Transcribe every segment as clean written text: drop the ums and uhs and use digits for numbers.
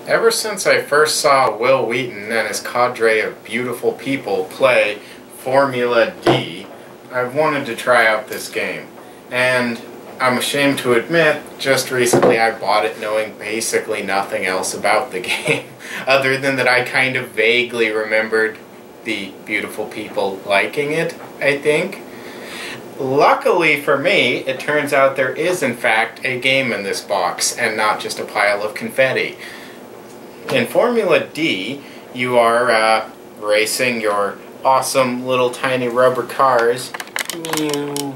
Ever since I first saw Will Wheaton and his cadre of beautiful people play Formula D, I've wanted to try out this game. And I'm ashamed to admit, just recently I bought it knowing basically nothing else about the game, other than that I kind of vaguely remembered the beautiful people liking it, I think. Luckily for me, it turns out there is in fact a game in this box, and not just a pile of confetti. In Formula D, you are racing your awesome little tiny rubber cars,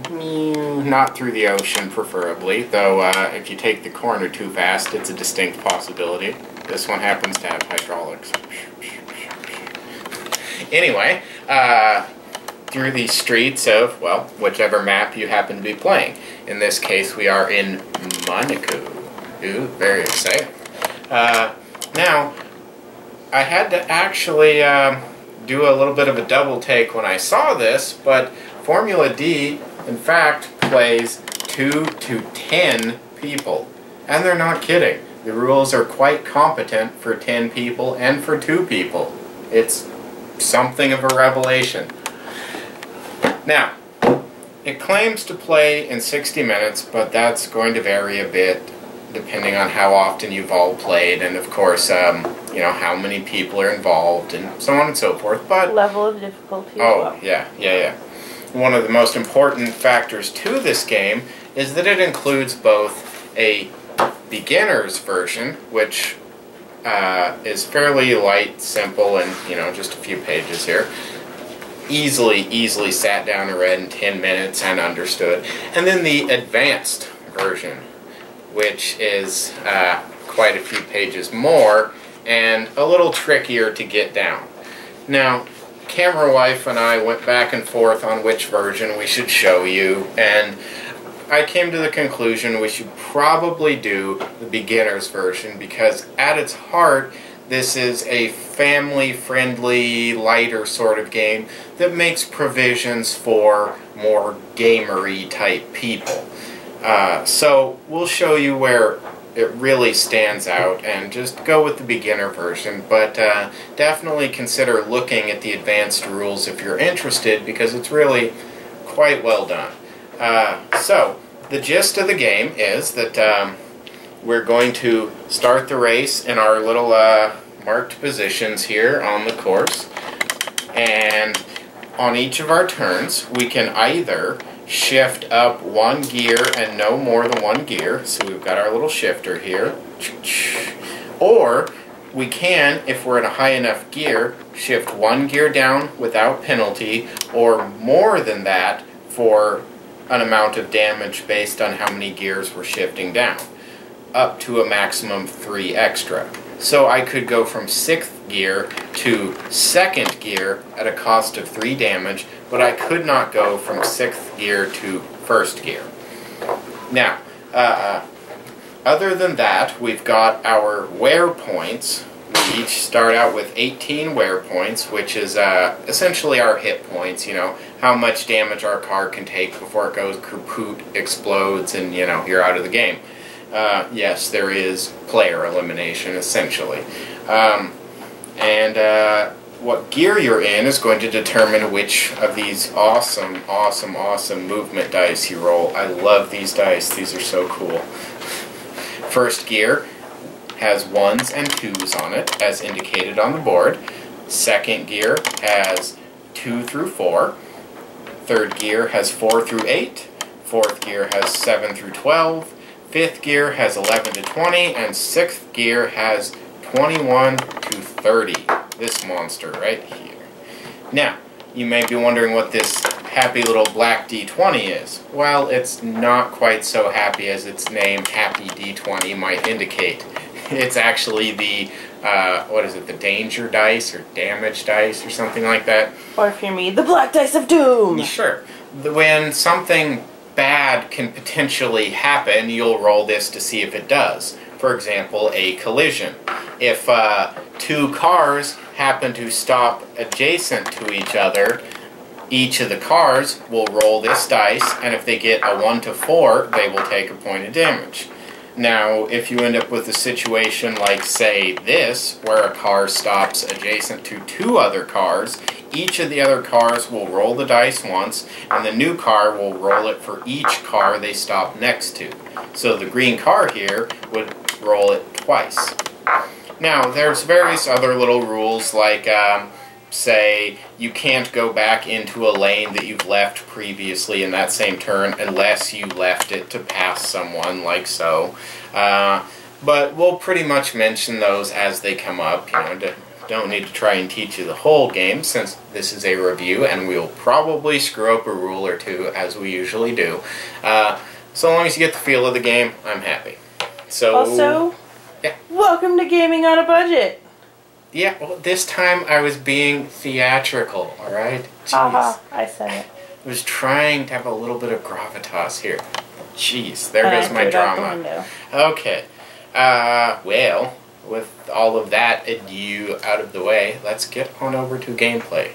not through the ocean preferably, though if you take the corner too fast, it's a distinct possibility. This one happens to have hydraulics. Anyway, through the streets of, well, whichever map you happen to be playing. In this case, we are in Monaco. Ooh, very exciting. Now, I had to actually do a little bit of a double take when I saw this, but Formula D, in fact, plays 2 to 10 people. And they're not kidding. The rules are quite competent for 10 people and for 2 people. It's something of a revelation. Now, it claims to play in 60 minutes, but that's going to vary a bit depending on how often you've all played, and of course, you know, how many people are involved, and so on and so forth. But level of difficulty as well. Yeah. One of the most important factors to this game is that it includes both a beginner's version, which is fairly light, simple, and, you know, just a few pages here. Easily sat down and read in 10 minutes and understood. And then the advanced version, which is quite a few pages more and a little trickier to get down. Now, Camera Wife and I went back and forth on which version we should show you, and I came to the conclusion we should probably do the beginner's version because at its heart, this is a family-friendly, lighter sort of game that makes provisions for more gamery type people. So we'll show you where it really stands out and just go with the beginner version, but definitely consider looking at the advanced rules if you're interested because it's really quite well done. So the gist of the game is that we're going to start the race in our little marked positions here on the course, and on each of our turns we can either shift up 1 gear and no more than 1 gear, so we've got our little shifter here, or we can, if we're in a high enough gear, shift 1 gear down without penalty, or more than that for an amount of damage based on how many gears we're shifting down, up to a maximum 3 extra. So I could go from 6th gear to 2nd gear at a cost of 3 damage, but I could not go from 6th gear to 1st gear. Now, other than that, we've got our wear points. We each start out with 18 wear points, which is essentially our hit points, you know, how much damage our car can take before it goes kaput, explodes, and, you know, you're out of the game. Yes, there is player elimination, essentially. What gear you're in is going to determine which of these awesome movement dice you roll. I love these dice. These are so cool. First gear has 1s and 2s on it, as indicated on the board. Second gear has 2 through 4. Third gear has 4 through 8. Fourth gear has 7 through 12. Fifth gear has 11 to 20, and 6th gear has 21 to 30. This monster right here. Now, you may be wondering what this happy little black D20 is. Well, it's not quite so happy as its name, Happy D20, might indicate. It's actually the, what is it, the danger dice or damage dice or something like that. Or if you're me, the black dice of doom! Sure. When something bad can potentially happen, you'll roll this to see if it does. For example, a collision. If 2 cars happen to stop adjacent to each other, each of the cars will roll this dice, and if they get a 1 to 4, they will take a point of damage. Now, if you end up with a situation like, say, this, where a car stops adjacent to two other cars, each of the other cars will roll the dice once, and the new car will roll it for each car they stop next to. So the green car here would roll it twice. Now, there's various other little rules, like, say, you can't go back into a lane that you've left previously in that same turn unless you left it to pass someone, like so. But we'll pretty much mention those as they come up. Don't need to try and teach you the whole game, since this is a review, and we'll probably screw up a rule or two, as we usually do. So long as you get the feel of the game, I'm happy. So, also, yeah. Welcome to Gaming on a Budget. Yeah, well, this time I was being theatrical, alright? Haha, I said it. I was trying to have a little bit of gravitas here. Jeez, there goes my drama. Okay, well, with all of that adieu out of the way, let's get on over to gameplay.